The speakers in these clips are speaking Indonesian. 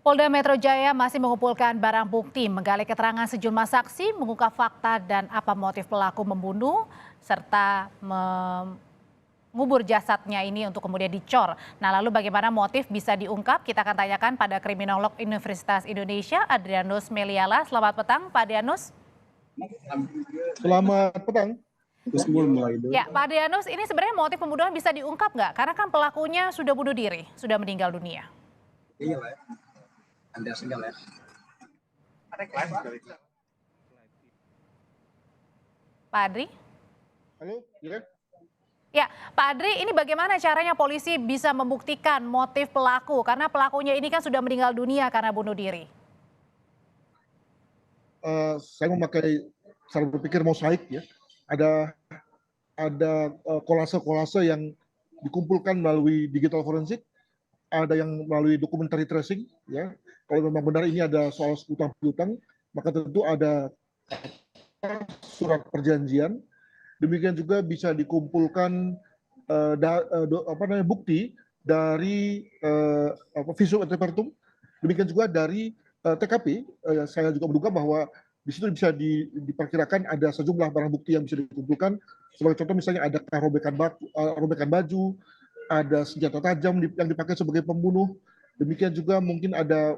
Polda Metro Jaya masih mengumpulkan barang bukti, menggali keterangan sejumlah saksi, mengungkap fakta dan apa motif pelaku membunuh, serta mengubur jasadnya ini untuk kemudian dicor. Nah, lalu bagaimana motif bisa diungkap? Kita akan tanyakan pada kriminolog Universitas Indonesia, Adrianus Meliala. Selamat petang, Pak Adrianus. Selamat petang. Ya, Pak Adrianus, ini sebenarnya motif pembunuhan bisa diungkap nggak? Karena kan pelakunya sudah bunuh diri, sudah meninggal dunia. Iya lah, Anda segala. Pak Adri? Halo, ya. Ya, Pak Adri, ini bagaimana caranya polisi bisa membuktikan motif pelaku? Karena pelakunya ini kan sudah meninggal dunia karena bunuh diri. Saya memakai cara berpikir mosaik ya. Ada kolase-kolase yang dikumpulkan melalui digital forensik, ada yang melalui documentary tracing ya. Kalau memang benar ini ada soal utang piutang, maka tentu ada surat perjanjian. Demikian juga bisa dikumpulkan bukti dari visum et repertum. Demikian juga dari TKP. Saya juga menduga bahwa di situ bisa diperkirakan ada sejumlah barang bukti yang bisa dikumpulkan. Sebagai contoh misalnya ada robekan baju, ada senjata tajam yang dipakai sebagai pembunuh. Demikian juga mungkin ada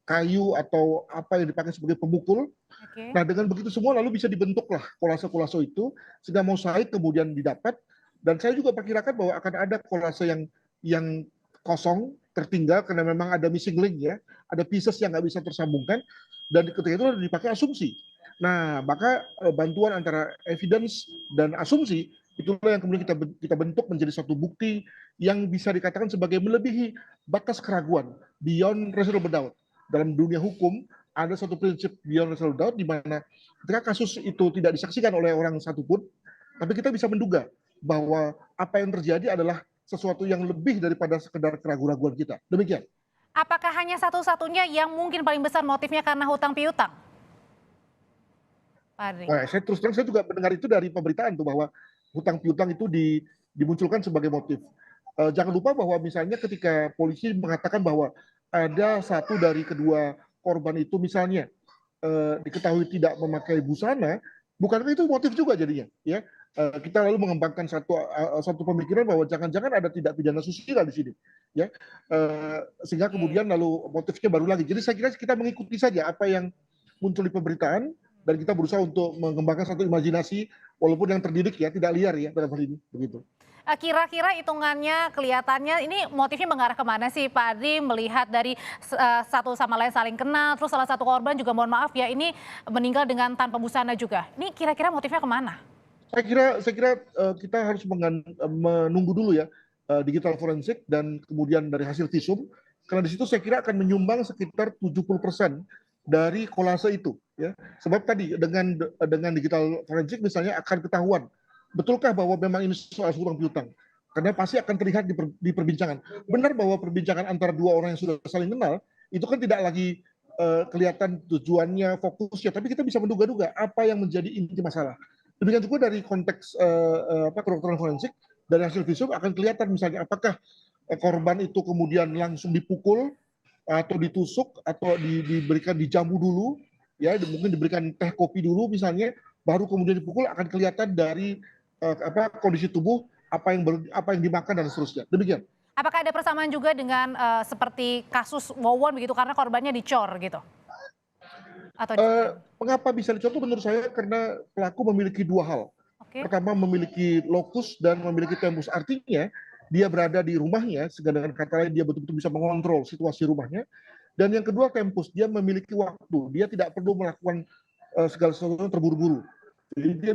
kayu atau apa yang dipakai sebagai pemukul. Oke. Nah, dengan begitu semua lalu bisa dibentuklah kolase-kolase itu sehingga mosaik kemudian didapat. Dan saya juga perkirakan bahwa akan ada kolase yang kosong, tertinggal karena memang ada missing link ya, ada pieces yang nggak bisa tersambungkan, dan ketika itu dipakai asumsi. Nah, maka bantuan antara evidence dan asumsi itulah yang kemudian kita bentuk menjadi satu bukti yang bisa dikatakan sebagai melebihi batas keraguan, beyond reasonable doubt. Dalam dunia hukum ada satu prinsip beyond reasonable doubt di mana ketika kasus itu tidak disaksikan oleh orang satupun, tapi kita bisa menduga bahwa apa yang terjadi adalah sesuatu yang lebih daripada sekedar keraguan-keraguan kita. Demikian. Apakah hanya satu-satunya yang mungkin paling besar motifnya karena hutang piutang? Pak Adri. Nah, saya juga mendengar itu dari pemberitaan tuh bahwa hutang piutang itu dimunculkan sebagai motif. Jangan lupa bahwa misalnya ketika polisi mengatakan bahwa ada satu dari kedua korban itu misalnya diketahui tidak memakai busana, bukankah itu motif juga jadinya? Ya, kita lalu mengembangkan satu pemikiran bahwa jangan-jangan ada tidak pidana susila di sini, ya, sehingga kemudian lalu motifnya baru lagi. Jadi saya kira kita mengikuti saja apa yang muncul di pemberitaan dan kita berusaha untuk mengembangkan satu imajinasi walaupun yang terdidik ya, tidak liar ya dalam hal ini, begitu. Kira-kira hitungannya, kelihatannya ini motifnya mengarah kemana sih Pak Adri, melihat dari satu sama lain saling kenal, terus salah satu korban juga mohon maaf ya ini meninggal dengan tanpa busana juga. Ini kira-kira motifnya kemana? Saya kira kita harus menunggu dulu ya digital forensik dan kemudian dari hasil visum, karena di situ saya kira akan menyumbang sekitar 70% dari kolase itu ya. Sebab tadi dengan digital forensik misalnya akan ketahuan betulkah bahwa memang ini soal hutang piutang, karena pasti akan terlihat di perbincangan. Benar bahwa perbincangan antara dua orang yang sudah saling kenal itu kan tidak lagi kelihatan tujuannya, fokusnya, tapi kita bisa menduga-duga apa yang menjadi inti masalah. Demikian juga dari konteks kedokteran forensik, dari hasil visum akan kelihatan misalnya apakah korban itu kemudian langsung dipukul atau ditusuk atau diberikan dijamu dulu, ya mungkin diberikan teh kopi dulu misalnya, baru kemudian dipukul, akan kelihatan dari kondisi tubuh apa yang dimakan dan seterusnya. Demikian. Apakah ada persamaan juga dengan seperti kasus Wawon begitu karena korbannya dicor gitu? Atau Mengapa bisa dicontoh menurut saya karena pelaku memiliki dua hal. Oke. Pertama memiliki lokus dan memiliki tempus, artinya dia berada di rumahnya, dengan kata lain dia betul-betul bisa mengontrol situasi rumahnya. Dan yang kedua tempus, dia memiliki waktu, dia tidak perlu melakukan segala sesuatu terburu-buru. Jadi dia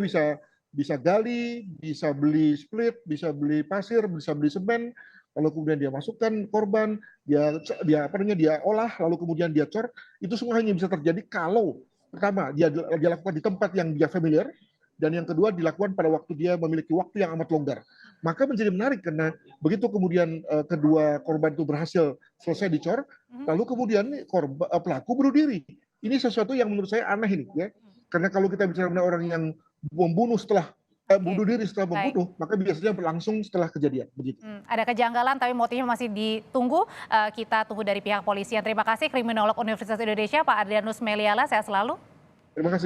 bisa gali, bisa beli split, bisa beli pasir, bisa beli semen, lalu kemudian dia masukkan korban, dia olah, lalu kemudian dia cor. Itu semua hanya bisa terjadi kalau pertama dia lakukan di tempat yang dia familiar, dan yang kedua dilakukan pada waktu dia memiliki waktu yang amat longgar. Maka menjadi menarik karena begitu kemudian kedua korban itu berhasil selesai dicor, lalu kemudian pelaku bunuh diri. Ini sesuatu yang menurut saya aneh ini ya. Karena kalau kita bicara mengenai orang yang membunuh setelah bunuh diri setelah Baik. membunuh, maka biasanya berlangsung setelah kejadian begitu. Ada kejanggalan tapi motifnya masih ditunggu. Kita tunggu dari pihak polisian. Terima kasih Kriminolog Universitas Indonesia Pak Adrianus Meliala. Sehat selalu. Terima kasih.